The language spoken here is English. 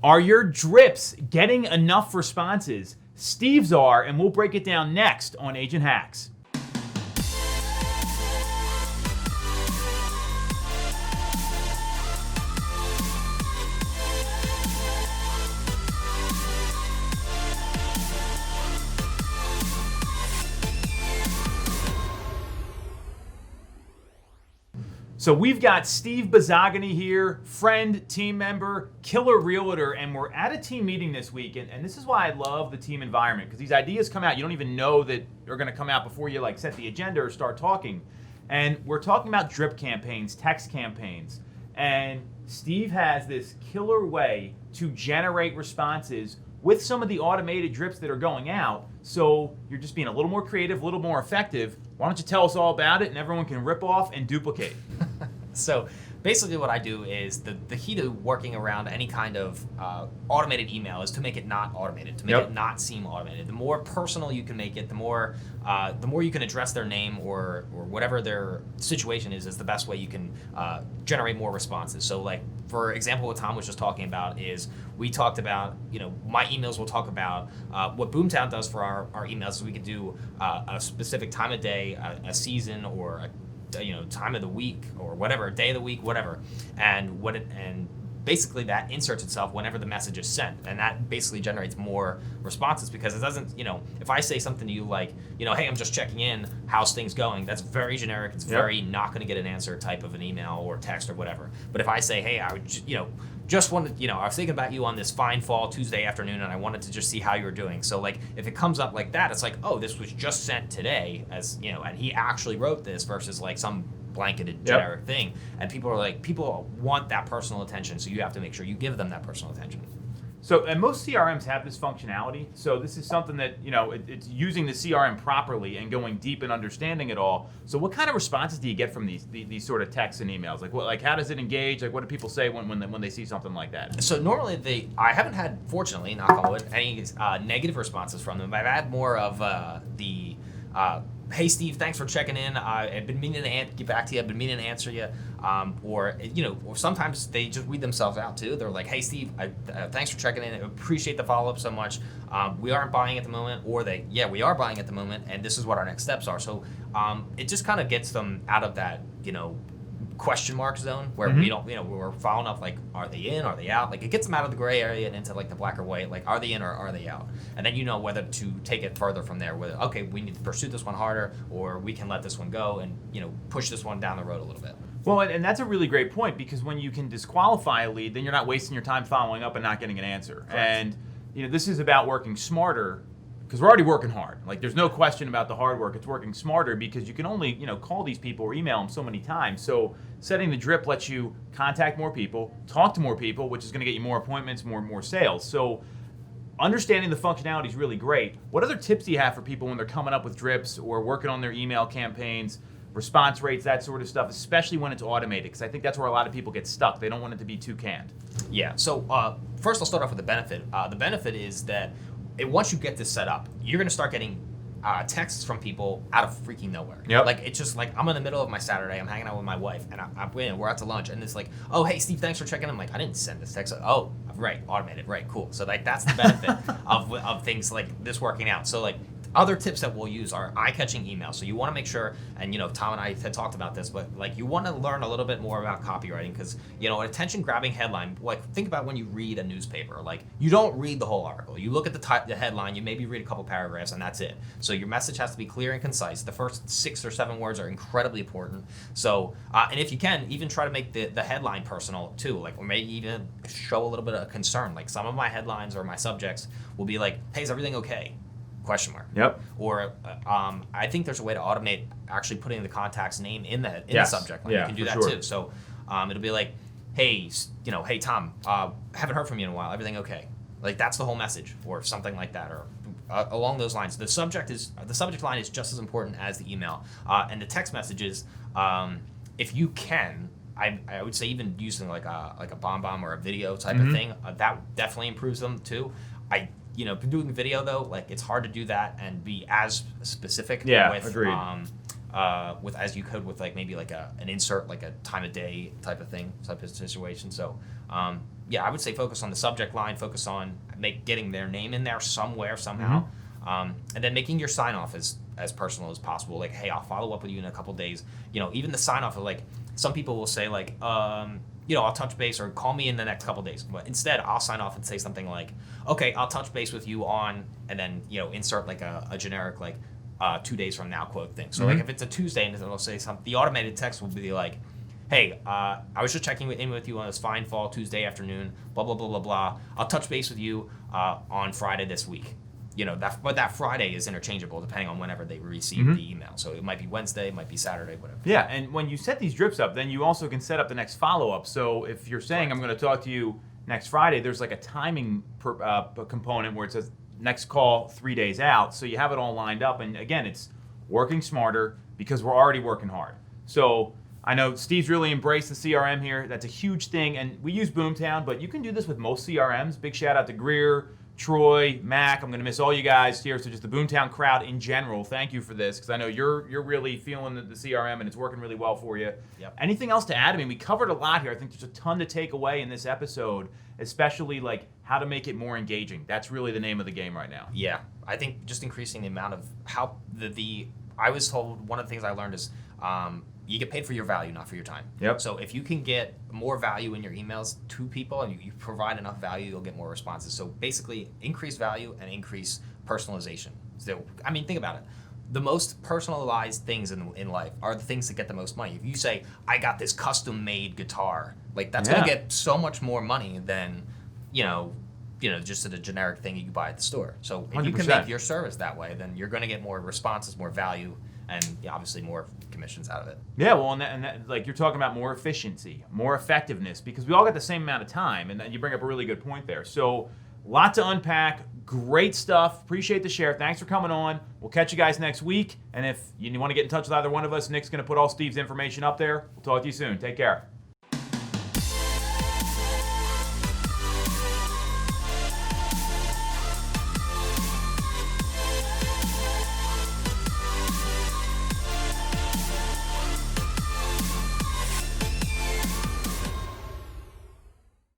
Are your drips getting enough responses? Steve's are, and we'll break it down next on Agent Hacks. So we've got Steve Bazzagani here, friend, team member, killer realtor, and we're at a team meeting this week. And this is why I love the team environment, because these ideas come out. You don't even know that they're going to come out before you like set the agenda or start talking. And we're talking about drip campaigns, text campaigns. And Steve has this killer way to generate responses with some of the automated drips that are going out. So you're just being a little more creative, a little more effective. Why don't you tell us all about it, and everyone can rip off and duplicate. So basically what I do is the key to working around any kind of automated email is to make it not automated, to make it not seem automated. The more personal you can make it, the more you can address their name or whatever their situation is the best way you can generate more responses. So like, for example, what Tom was just talking about is we talked about, my emails will talk about what Boomtown does for our emails is we could do a specific time of day, a season, or a time of the week or whatever, day of the week, whatever, and basically that inserts itself whenever the message is sent, and that basically generates more responses because it doesn't, if I say something to you like, hey, I'm just checking in, how's things going? That's very generic. It's very not going to get an answer type of an email or text or whatever. But if I say, hey, I would, just wanted, I was thinking about you on this fine fall Tuesday afternoon, and I wanted to just see how you were doing. So like, if it comes up like that, it's like, oh, this was just sent today, as and he actually wrote this versus like some blanketed generic thing. And people want that personal attention, so you have to make sure you give them that personal attention. So, and most CRMs have this functionality. So this is something that, it's using the CRM properly and going deep and understanding it all. So what kind of responses do you get from these sort of texts and emails? Like how does it engage? Like what do people say when they see something like that? So normally I haven't had, fortunately, knock on wood, any negative responses from them. I've had more of hey Steve, thanks for checking in. I've been meaning to get back to you. I've been meaning to answer you. Or sometimes they just read themselves out too. They're like, hey Steve, thanks for checking in. I appreciate the follow up so much. We aren't buying at the moment, or we are buying at the moment, and this is what our next steps are. So it just kind of gets them out of that question mark zone where we don't, we're following up like, are they in, are they out? Like it gets them out of the gray area and into like the black or white, like are they in or are they out? And then whether to take it further from there, whether, okay, we need to pursue this one harder, or we can let this one go and, push this one down the road a little bit. Well, and that's a really great point, because when you can disqualify a lead, then you're not wasting your time following up and not getting an answer. Correct. And, this is about working smarter, because we're already working hard. Like there's no question about the hard work. It's working smarter because you can only, call these people or email them so many times. So setting the drip lets you contact more people, talk to more people, which is going to get you more appointments, more sales. So understanding the functionality is really great. What other tips do you have for people when they're coming up with drips or working on their email campaigns, response rates, that sort of stuff, especially when it's automated? Because I think that's where a lot of people get stuck. They don't want it to be too canned. Yeah. So first I'll start off with the benefit. The benefit is that once you get this set up, you're going to start getting texts from people out of freaking nowhere. Yep. Like it's just like I'm in the middle of my Saturday, I'm hanging out with my wife, and we're out to lunch, and it's like, oh hey Steve, thanks for checking in. I'm like, I didn't send this text. Oh right, automated, right, cool. So like that's the benefit of things like this working out. So like other tips that we'll use are eye-catching emails. So you want to make sure, and Tom and I had talked about this, but like you want to learn a little bit more about copywriting, because an attention-grabbing headline. Like think about when you read a newspaper. Like you don't read the whole article. You look at the headline. You maybe read a couple paragraphs, and that's it. So your message has to be clear and concise. The first 6 or 7 words are incredibly important. So and if you can, even try to make the headline personal too. Like or maybe even show a little bit of concern. Like some of my headlines or my subjects will be like, "Hey, is everything okay?" Question mark. Yep. Or I think there's a way to automate actually putting the contact's name in the subject line. Yeah, you can do that too. So it'll be like, hey, hey Tom, haven't heard from you in a while. Everything okay? Like that's the whole message, or something like that, or along those lines. The subject line is just as important as the email, and the text messages. If you can, I would say even using like a bomb or a video type of thing, that definitely improves them too. Doing video though, like it's hard to do that and be as specific with as you could with like maybe like an insert, like a time of day type of thing, type of situation. So Yeah, I would say focus on the subject line, focus on getting their name in there somewhere, somehow. And then making your sign off as personal as possible. Like, hey, I'll follow up with you in a couple days. Even the sign off of, like, some people will say, like, I'll touch base or call me in the next couple days. But instead, I'll sign off and say something like, okay, I'll touch base with you on, and then, insert like a generic, like, 2 days from now quote thing. So like if it's a Tuesday and it'll say something, the automated text will be like, hey, I was just checking in with you on this fine fall Tuesday afternoon, blah, blah, blah, blah, blah. I'll touch base with you on Friday this week. But that Friday is interchangeable depending on whenever they receive the email. So it might be Wednesday, it might be Saturday, whatever. Yeah, and when you set these drips up, then you also can set up the next follow-up. So if you're saying, I'm going to talk to you next Friday, there's like a timing component where it says next call 3 days out. So you have it all lined up. And again, it's working smarter because we're already working hard. So I know Steve's really embraced the CRM here. That's a huge thing. And we use Boomtown, but you can do this with most CRMs. Big shout out to Greer, Troy, Mac. I'm going to miss all you guys here. So just the Boomtown crowd in general, thank you for this, because I know you're really feeling the CRM and it's working really well for you. Yep. Anything else to add? I mean, we covered a lot here. I think there's a ton to take away in this episode, especially like how to make it more engaging. That's really the name of the game right now. Yeah, I think just increasing the amount of how I was told, one of the things I learned is you get paid for your value, not for your time. Yep. So if you can get more value in your emails to people and you provide enough value, you'll get more responses. So basically, increase value and increase personalization. So, I mean, think about it. The most personalized things in life are the things that get the most money. If you say, I got this custom-made guitar, like that's going to get so much more money than, just a generic thing you can buy at the store. So if you can 100%. make your service that way, then you're going to get more responses, more value, and obviously more commissions out of it. Yeah, well, and that, like you're talking about more efficiency, more effectiveness, because we all got the same amount of time, and you bring up a really good point there. So, lot to unpack, great stuff. Appreciate the share. Thanks for coming on. We'll catch you guys next week, and if you want to get in touch with either one of us, Nick's going to put all Steve's information up there. We'll talk to you soon. Take care.